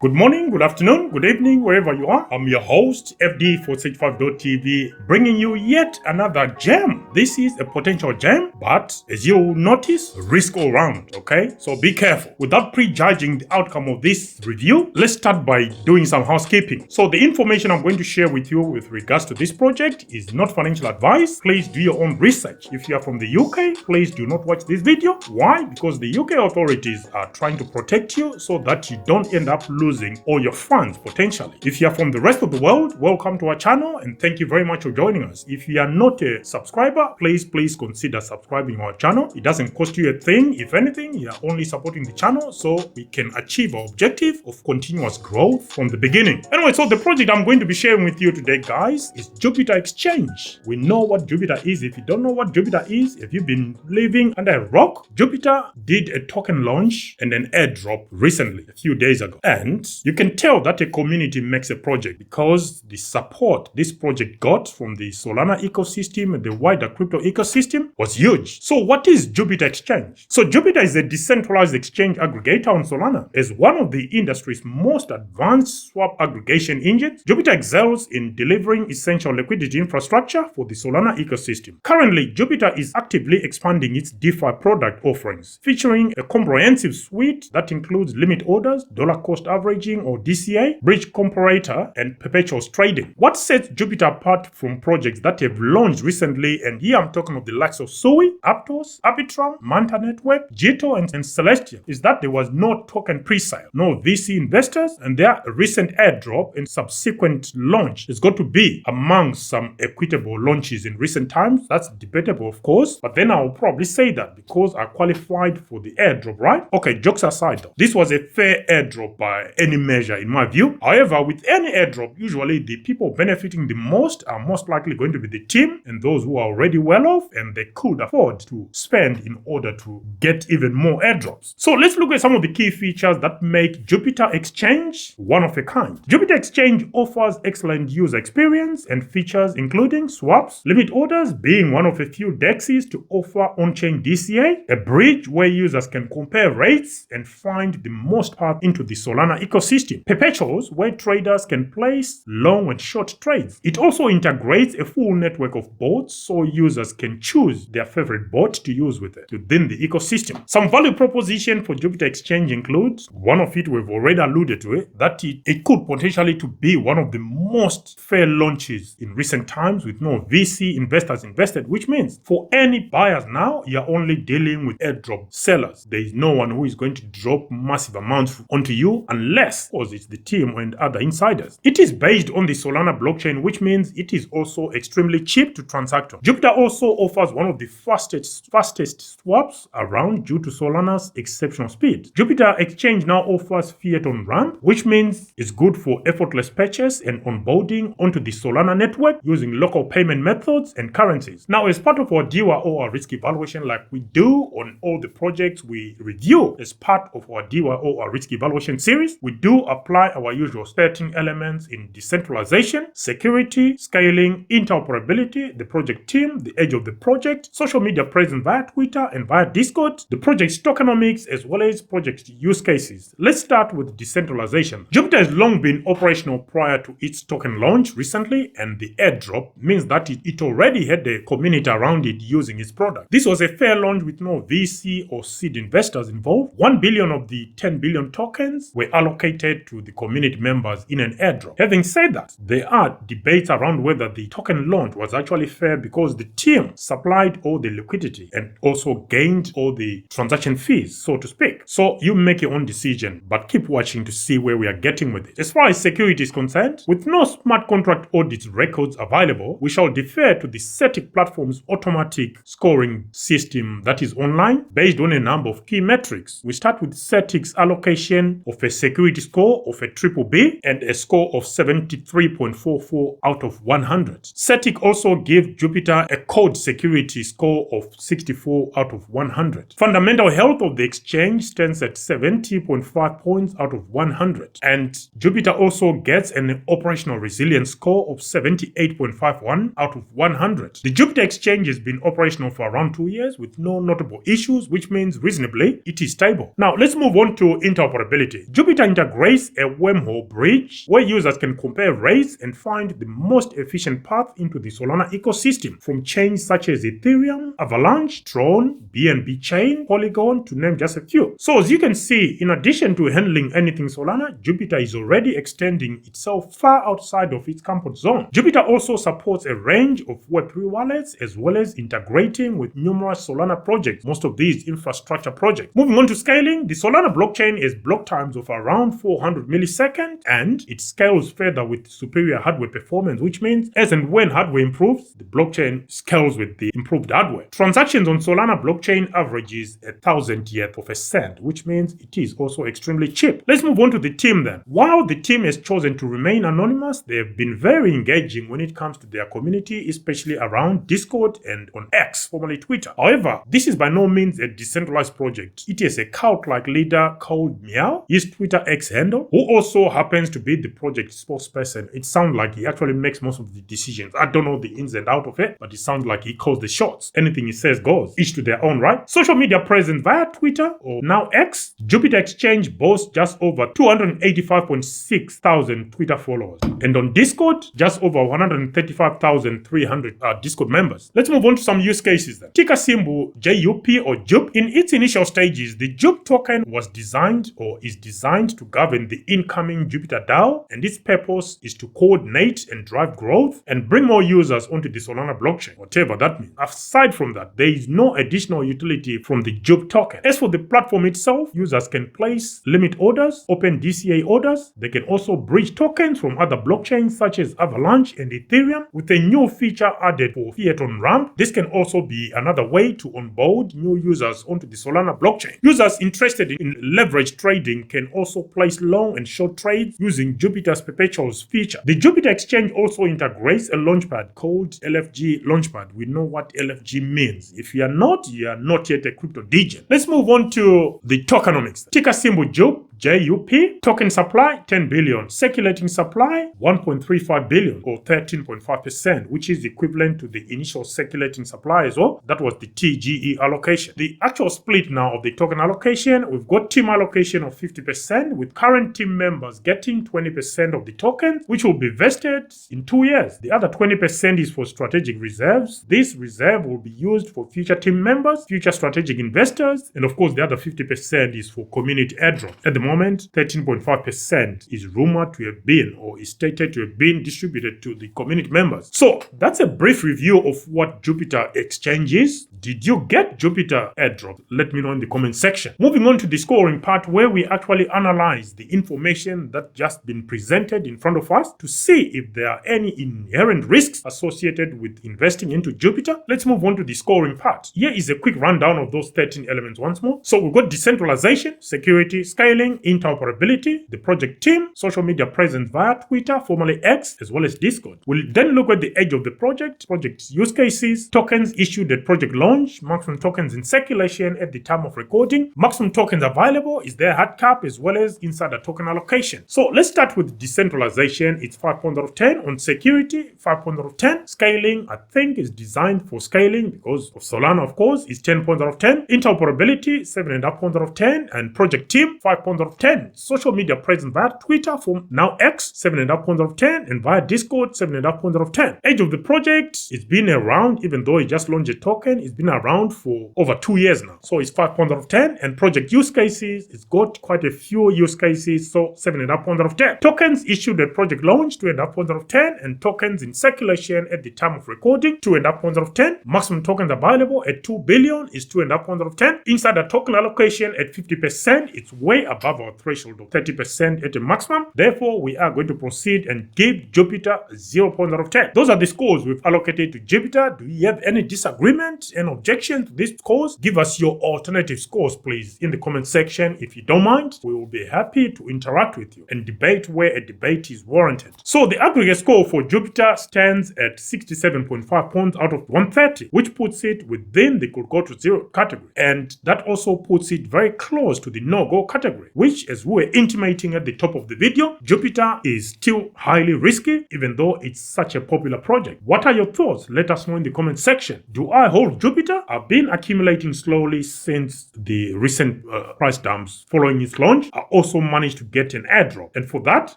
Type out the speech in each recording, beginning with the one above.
Good morning, good afternoon, good evening, wherever you are. I'm your host, FD465.tv, bringing you yet another gem. This is a potential gem, but as you'll notice, risk all round, okay? So be careful. Without prejudging the outcome of this review, let's start by doing some housekeeping. So the information I'm going to share with you with regards to this project is not financial advice. Please do your own research. If you are from the UK, please do not watch this video. Why? Because the UK authorities are trying to protect you so that you don't end up losing all your funds potentially. If you are from the rest of the world, welcome to our channel and thank you very much for joining us. If you are not a subscriber, please consider subscribing our channel. It doesn't cost you a thing. If anything, you are only supporting the channel so we can achieve our objective of continuous growth from the beginning. Anyway, so the project I'm going to be sharing with you today, guys, is Jupiter Exchange. We know what Jupiter is. If you don't know what Jupiter is, if you've been living under a rock, Jupiter did a token launch and an airdrop recently, a few days ago. And you can tell that a community makes a project because the support this project got from the Solana ecosystem and the wider crypto ecosystem was huge. So what is Jupiter Exchange? So Jupiter is a decentralized exchange aggregator on Solana. As one of the industry's most advanced swap aggregation engines, Jupiter excels in delivering essential liquidity infrastructure for the Solana ecosystem. Currently, Jupiter is actively expanding its DeFi product offerings, featuring a comprehensive suite that includes limit orders, dollar cost averaging or DCA, bridge comparator, and perpetuals trading. What sets Jupiter apart from projects that have launched recently, and here I'm talking of the likes of Sui, Aptos, Arbitrum, Manta Network, Jito, and Celestia, is that there was no token pre-sale, no VC investors, and their recent airdrop and subsequent launch is going to be among some equitable launches in recent times. That's debatable, of course, but then I'll probably say that because I qualified for the airdrop, right? Okay, jokes aside though, this was a fair airdrop by any measure in my view. However, with any airdrop, usually the people benefiting the most are most likely going to be the team and those who are already well off and they could afford to spend in order to get even more airdrops. So let's look at some of the key features that make Jupiter Exchange one of a kind. Jupiter Exchange offers excellent user experience and features including swaps, limit orders being one of a few DEXs to offer on-chain DCA, a bridge where users can compare rates and find the most path into the Solana ecosystem, perpetuals where traders can place long and short trades. It also integrates a full network of bots so users can choose their favorite bot to use with it within the ecosystem. Some value proposition for Jupiter Exchange includes, one of it we've already alluded to it, that it could potentially to be one of the most fair launches in recent times with no VC investors invested, which means for any buyers now, you're only dealing with airdrop sellers. There is no one who is going to drop massive amounts onto you unless, of course, it's the team and other insiders. It is based on the Solana blockchain, which means it is also extremely cheap to transact on. Jupiter also offers one of the fastest swaps around due to Solana's exceptional speed. Jupiter Exchange now offers fiat on ramp, which means it's good for effortless purchase and onboarding onto the Solana network using local payment methods and currencies. Now, as part of our DEWA or our risk evaluation, like we do on all the projects we review as part of our DEWA or our risk evaluation series, we do apply our usual 13 elements in decentralization, security, scaling, interoperability, the project team, the age of the project, social media presence via Twitter and via Discord, the project's tokenomics, as well as project use cases. Let's start with decentralization. Jupiter has long been operational prior to its token launch recently, and the airdrop means that it already had the community around it using its product. This was a fair launch with no VC or seed investors involved. 1 billion of the 10 billion tokens were allocated to the community members in an airdrop. Having said that, there are debates around whether the token launch was actually fair because the team supplied all the liquidity and also gained all the transaction fees, so to speak. So you make your own decision, but keep watching to see where we are getting with it. As far as security is concerned, with no smart contract audit records available, we shall defer to the CETIC platform's automatic scoring system that is online based on a number of key metrics. We start with CETIC's allocation of a security score of a triple B and a score of 73.44 out of 100. CETIC also gives Jupiter a code security score of 64 out of 100. Fundamental health of the exchange stands at 70.5 points out of 100. And Jupiter also gets an operational resilience score of 78.51 out of 100. The Jupiter exchange has been operational for around 2 years with no notable issues, which means reasonably it is stable. Now let's move on to interoperability. Jupiter integrates a wormhole bridge where users can compare rates and find the most efficient path into the Solana ecosystem from chains such as Ethereum, Avalanche, Tron, BNB Chain, Polygon, to name just a few. So as you can see, in addition to handling anything Solana, Jupiter is already extending itself far outside of its comfort zone. Jupiter also supports a range of Web3 wallets as well as integrating with numerous Solana projects, most of these infrastructure projects. Moving on to scaling, the Solana blockchain has block times of around 400 milliseconds and it scales further with superior hardware performance, which means as and when hardware improves, the blockchain scales with the improved hardware. Transactions on Solana blockchain averages 1,000th of a cent, which means it is also extremely cheap. Let's move on to the team then. While the team has chosen to remain anonymous, they have been very engaging when it comes to their community, especially around Discord and on X, formerly Twitter. However, this is by no means a decentralized project. It is a cult-like leader called Meow, his Twitter X handle, who also happens to be the project spokesperson. It sounds like he actually makes most of the decisions. I don't know the ins and out of it, but it sounds like he calls the shots. Anything he says goes, each to their own, right? Social media presence via Twitter, or now X, Jupiter Exchange boasts just over 285.6 thousand Twitter followers. And on Discord, just over 135,300 Discord members. Let's move on to some use cases then. Ticker symbol JUP or JUP. In its initial stages, the JUP token was designed or is designed to govern the incoming Jupiter DAO, and its purpose is to coordinate and drive growth and bring more users onto the Solana blockchain, whatever that means. Aside from that, there is no additional utility from the JUP token. As for the platform itself, users can place limit orders, open DCA orders. They can also bridge tokens from other blockchains such as Avalanche and Ethereum, with a new feature added for fiat on ramp. This can also be another way to onboard new users onto the Solana blockchain. Users interested in leverage trading can also place long and short trades using Jupiter's perpetuals feature. The Jupiter Exchange also integrates a launchpad called LFG Launchpad. We know what LFG means. If you are not yet a crypto DJ. Let's move on to the tokenomics. Ticker symbol JUP. Token supply 10 billion. Circulating supply 1.35 billion, or 13.5%, which is equivalent to the initial circulating supply as well. That was the TGE allocation. The actual split now of the token allocation, we've got team allocation of 50%, with current team members getting 20% of the tokens, which will be vested in 2 years. The other 20% is for strategic reserves. This reserve will be used for future team members, future strategic investors, and of course the other 50% is for community airdrop. At the moment, 13.5% is rumored to have been, or is stated to have been, distributed to the community members. So that's a brief review of what Jupiter Exchange is. Did you get Jupiter airdrop? Let me know in the comment section. Moving on to the scoring part, where we actually analyze the information that just been presented in front of us to see if there are any inherent risks associated with investing into Jupiter. Let's move on to the scoring part. Here is a quick rundown of those 13 elements once more. So we've got decentralization, security, scaling, interoperability, the project team, social media presence via Twitter, formerly X, as well as Discord. We'll then look at the edge of the project use cases, tokens issued at project launch, maximum tokens in circulation at the time of recording, maximum tokens available, is there hard cap, as well as insider token allocation. So let's start with decentralization. It's 5 points out of 10. On security, 5 points out of 10. Scaling, I think, is designed for scaling because of Solana, of course, is 10 points out of 10. Interoperability, 7.5 points out of 10. And project team, 5 points out of 10. Social media presence via Twitter, from now X, 7.5 points out of 10. And via Discord, 7.5 points out of 10. Edge of the project, it's been around, even though it just launched a token, it's been around for over 2 years now. So it's 5 points out of 10. And project use cases, it's got quite a few use cases, so 7.5 points out of 10. Tokens issued at project launch, 2.5 points out of 10. And tokens in circulation at the time of recording, 2.5 points out of 10. Maximum tokens available at 2 billion is 2.5 points out of 10. Insider token allocation at 50%, it's way above our threshold of 30% at a maximum. Therefore, we are going to proceed and give Jupiter 0 points out of 10. Those are the scores we've allocated to Jupiter. Do you have any disagreement and objection to this scores? Give us your alternative scores, please, in the comment section. If you don't mind, we will be happy to interact with you and debate where a debate is warranted. So the aggregate score for Jupiter stands at 67.5 points out of 130, which puts it within the could go to zero category. And that also puts it very close to the no-go category, which, as we were intimating at the top of the video, Jupiter is still highly risky, even though it's such a popular project. What are your thoughts? Let us know in the comment section. Do I hold Jupiter? I've been accumulating slowly since the recent price dumps following its launch. I also managed to get an airdrop. And for that,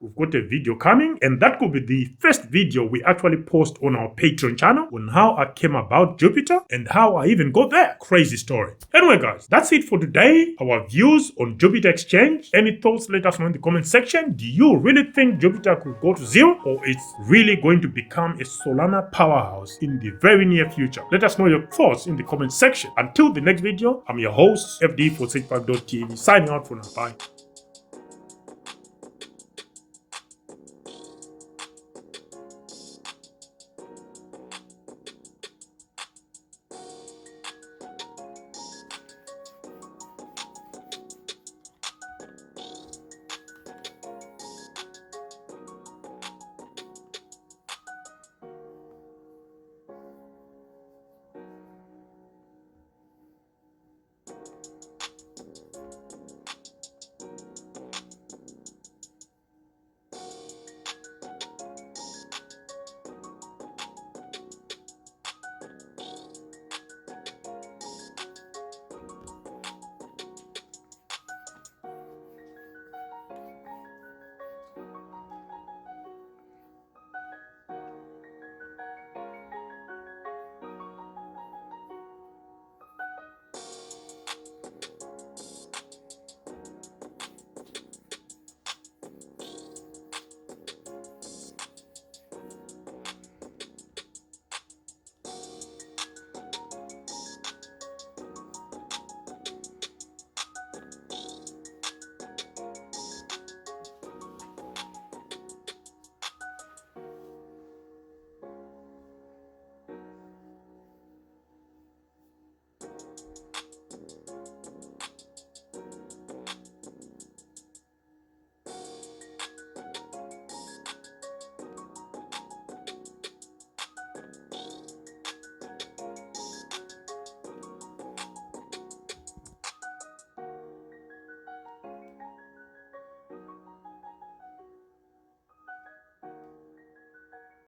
we've got a video coming, and that could be the first video we actually post on our Patreon channel on how I came about Jupiter and how I even got there. Crazy story. Anyway guys, that's it for today. Our views on Jupiter Exchange. Any thoughts? Let us know in the comment section. Do you really think Jupiter could go to zero, or it's really going to become a Solana powerhouse in the very near future? Let us know your thoughts in the comment section. Until the next video, I'm your host, FD465.tv, signing out for now. Bye.